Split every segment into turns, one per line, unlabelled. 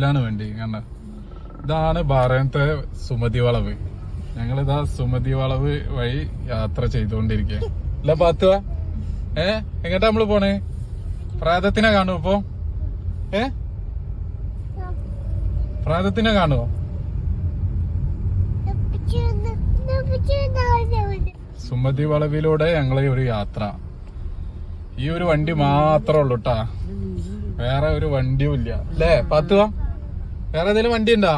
സ്പീഡിലാണ് വണ്ടി. കണ്ട, ഇതാണ് ബഹ്റൈനത്തെ സുമതി വളവ്. ഞങ്ങളിതാ സുമതി വളവ് വഴി യാത്ര ചെയ്തുകൊണ്ടിരിക്കുക. അല്ല പാത്തുവാ, എങ്ങോട്ടാ നമ്മള് പോണേ? പ്രാതത്തിനെ കാണുമോ ഇപ്പൊ? പ്രാതത്തിനെ കാണുമോ? സുമതി വളവിലൂടെ ഞങ്ങളെ ഒരു യാത്ര. ഈ ഒരു വണ്ടി മാത്രമേ ഉള്ളൂ ട്ടാ, വേറെ ഒരു വണ്ടിയും ഇല്ല. അല്ലേ പാത്തുവാ? വേറെ ഏതെങ്കിലും വണ്ടി ഉണ്ടാ?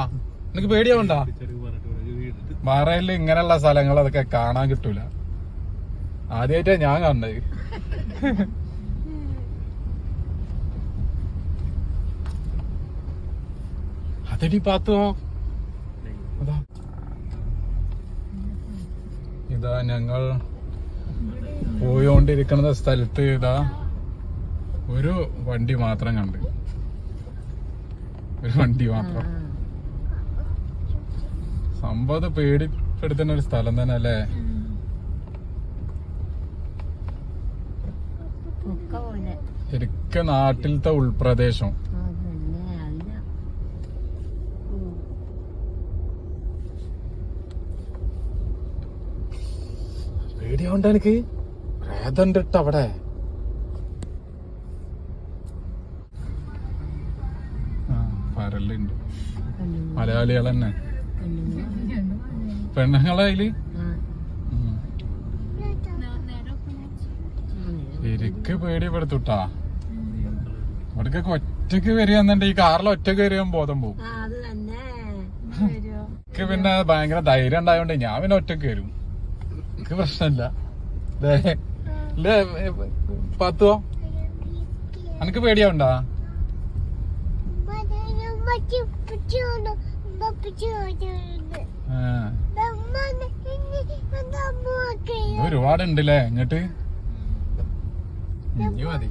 നിനക്ക് പേടിയാവണ്ട? ബഹ്റൈനിൽ ഇങ്ങനെയുള്ള സ്ഥലങ്ങൾ അതൊക്കെ കാണാൻ കിട്ടൂല. ആദ്യമായിട്ടാ ഞാൻ കണ്ടത്. അതെടി പാത്തുവോ? അതാ ഇതാ ഞങ്ങൾ പോയോണ്ടിരിക്കുന്ന സ്ഥലത്ത് ഇതാ ഒരു വണ്ടി മാത്രം കണ്ട്. ഒരു വണ്ടി മാത്രം. സംഭവം പേടിപ്പെടുത്തുന്ന ഒരു സ്ഥലം തന്നെ അല്ലേ? ശരിക്കും നാട്ടിലത്തെ ഉൾപ്രദേശം. പേടിയാവണ്ട എനിക്ക്? പ്രേതണ്ട് ഇട്ട അവിടെ. പരലുണ്ട്. മലയാളികൾ തന്നെ. പെണ്ണുങ്ങളതില് ശരിക്ക് പേടിപ്പെടുത്തൂട്ടാ. അവിടേക്കൊക്കെ ഒറ്റക്ക് വരികയെന്നുണ്ട്. ഈ കാറിൽ ഒറ്റക്ക് വരിക ബോധം പോവും. എനിക്ക് പിന്നെ ഭയങ്കര ധൈര്യം ഉണ്ടായോണ്ട് ഞാൻ പിന്നെ ഒറ്റക്ക് വരും. എനിക്ക് പ്രശ്നമില്ല. പത്തുവോ? എനിക്ക് പേടിയാവണ്ടാ? ഒരുപാടുണ്ടല്ലേ ഇങ്ങോട്ട്? മതി.